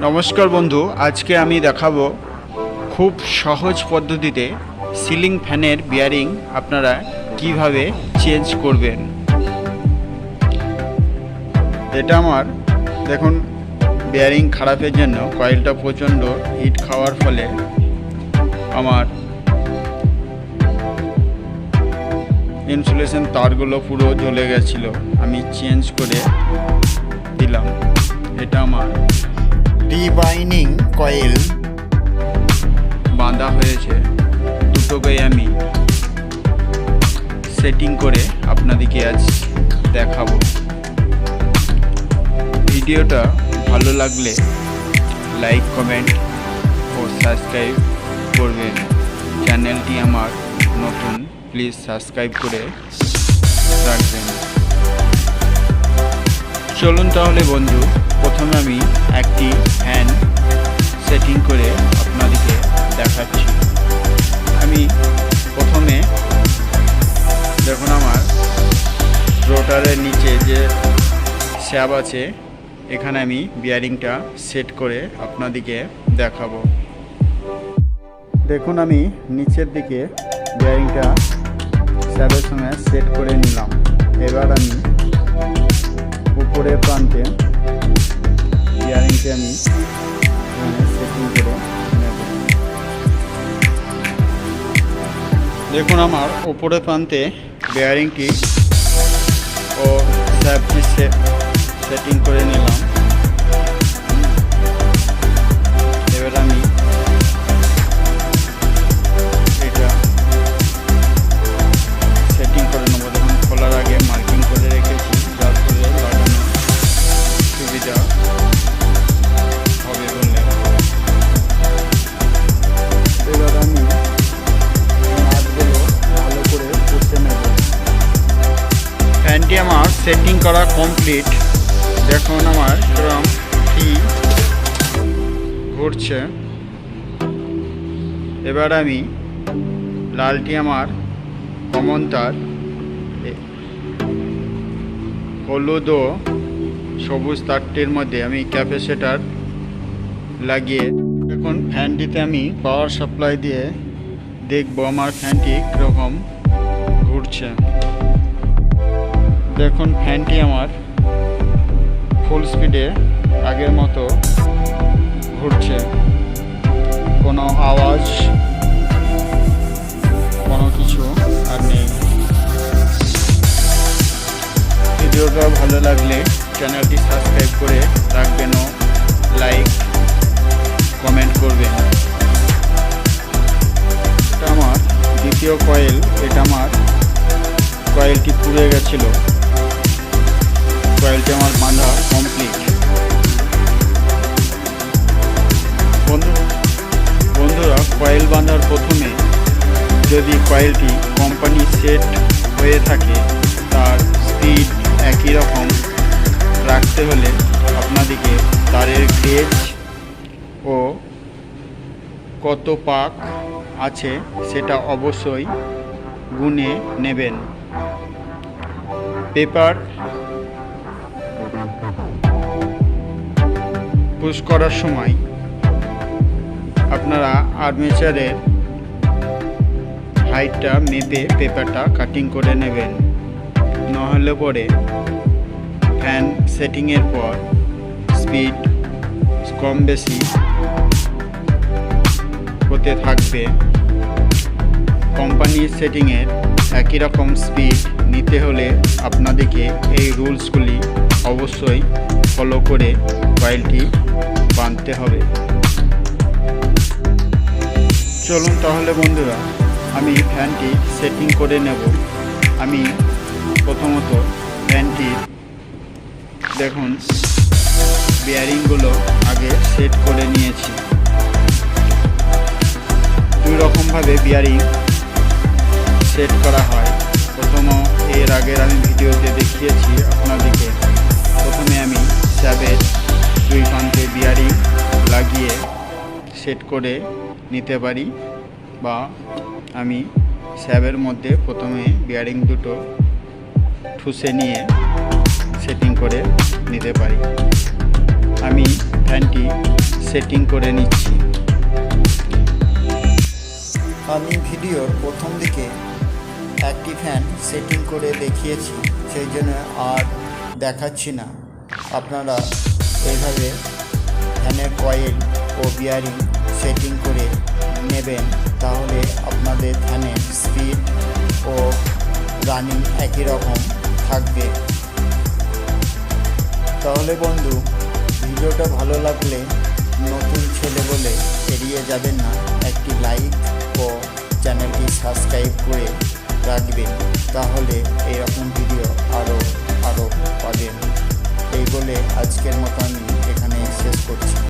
নমস্কার বন্ধু, আজকে আমি দেখাবো খুব সহজ পদ্ধতিতে সিলিং ফ্যানের বিয়ারিং আপনারা কিভাবে চেঞ্জ করবেন। এটা আমার দেখুন বিয়ারিং খারাপের জন্য কয়েলটা প্রচণ্ড হিট খাওয়ার ফলে আমার ইনসুলেশন তারগুলো পুরো জ্বলে গেছিলো। আমি চেঞ্জ করে দিলাম। এটা আমার রিবাইন্ডিং কয়েল বাঁধা হয়েছে, দুটোকেই আমি সেটিং করে আপনাদেরকে আজ দেখাবো। ভিডিওটা ভালো লাগলে লাইক, কমেন্ট ও সাবস্ক্রাইব করবেন। চ্যানেলটি আমার নতুন, প্লিজ সাবস্ক্রাইব করে রাখবেন। চলুন তাহলে বন্ধু, প্রথমে আমি একটি ফ্যান সেটিং করে আপনাদেরকে দেখাচ্ছি। আমি প্রথমে দেখুন আমার রোটারের নিচে যে শ্যাপ আছে, এখানে আমি বিয়ারিংটা সেট করে আপনাদেরকে দেখাবো। দেখুন আমি নিচের দিকে বিয়ারিংটা শ্যাপের সঙ্গে সেট করে নিলাম। এবার আমি উপরের প্রান্তে বিয়ারিংকে আমি সেটিং করে নেব। দেখুন আমার উপরের প্রান্তে বিয়ারিংটি ও শ্যাপটি সেটিং করে নিলাম। এবার আমি এটা সেটিং করে নেব। যখন খোলার আগে মার্কিং করে রেখেছি, যার ফলে লাগানো সুবিধা হবে বললে। এবার আমি নাটগুলো ভালো করে পুষে নেব। ফ্যানটি আমার সেটিং করা কমপ্লিট। দেখুন আমার ড্রাম কি ঘুরছে। এবার আমি লালটি আমার কমন তার, হলুদ ও সবুজ তারটির মধ্যে আমি ক্যাপাসিটর লাগিয়ে এখন ফ্যানটিতে আমি পাওয়ার সাপ্লাই দিয়ে দেখব আমার ফ্যানটি কীরকম ঘুরছে। দেখুন ফ্যানটি আমার ফুল স্পিডে আগের মতো ঘুরছে, কোনো আওয়াজ কোনো কিছু আর নেই। ভিডিওটা ভালো লাগলে চ্যানেলটি সাবস্ক্রাইব করে রাখবেন ও লাইক কমেন্ট করবেন। এটা আমার দ্বিতীয় কয়েল। এটা আমার কয়েলটি পুড়ে গেছিলো। কয়েলটি আমার বাঁধা কমপ্লিট। বন্ধুরা, কয়েল বাঁধার প্রথমে যদি কয়েলটি কোম্পানি সেট হয়ে থাকে, তার স্পিড একই রকম রাখতে হলে আপনাদেরকে তারের গেজ ও কত পাক আছে সেটা অবশ্যই গুনে নেবেন। পেপার পুশ করার সময় আপনারা আর্মেচারের হাইটটা মেপে পেপারটা কাটিং করে নেবেন। নাহলে পরে ফ্যান সেটিংয়ের পর স্পিড কম বেশি হতে থাকবে। কোম্পানির সেটিংয়ের একই রকম স্পিড নিতে হলে আপনাদেরকে এই রুলসগুলি অবশ্যই ফলো করে কয়েলটি বাঁধতে হবে। চলুন তাহলে বন্ধুরা, আমি ফ্যানটি সেটিং করে নেব। আমি প্রথমত ফ্যানটির দেখুন বিয়ারিংগুলো আগে সেট করে নিয়েছি। দুই রকমভাবে বিয়ারিং সেট করা হয়। এর আগের আমি ভিডিওতে দেখিয়েছি আপনাদেরকে। প্রথমে আমি শ্যাবের দুই প্রান্তে বিয়ারিং লাগিয়ে সেট করে নিতে পারি, বা আমি শ্যাবের মধ্যে প্রথমে বিয়ারিং দুটো ঠুসে নিয়ে সেটিং করে নিতে পারি। আমি ফ্যানটি সেটিং করে নিচ্ছি। আমি ভিডিওর প্রথম দিকে একটি ফ্যান সেটিং করে দেখিয়েছি, সেই জন্য আর দেখাচ্ছি না। আপনারা এইভাবে ফ্যানের কয়েল ও বিয়ারিং সেটিং করে নেবেন, তাহলে আপনাদের ফ্যানের স্পিড ও রানিং একই রকম থাকবে। তাহলে বন্ধু, ভিডিওটা ভালো লাগলে নতুন ছেলে বলে এড়িয়ে যাবেন না, একটি লাইক ও চ্যানেলটি সাবস্ক্রাইব করে রাখবেন, তাহলে এরকম ভিডিও আরও পাবেন। এই বলে আজকের মতো আমি এখানে শেষ করছি।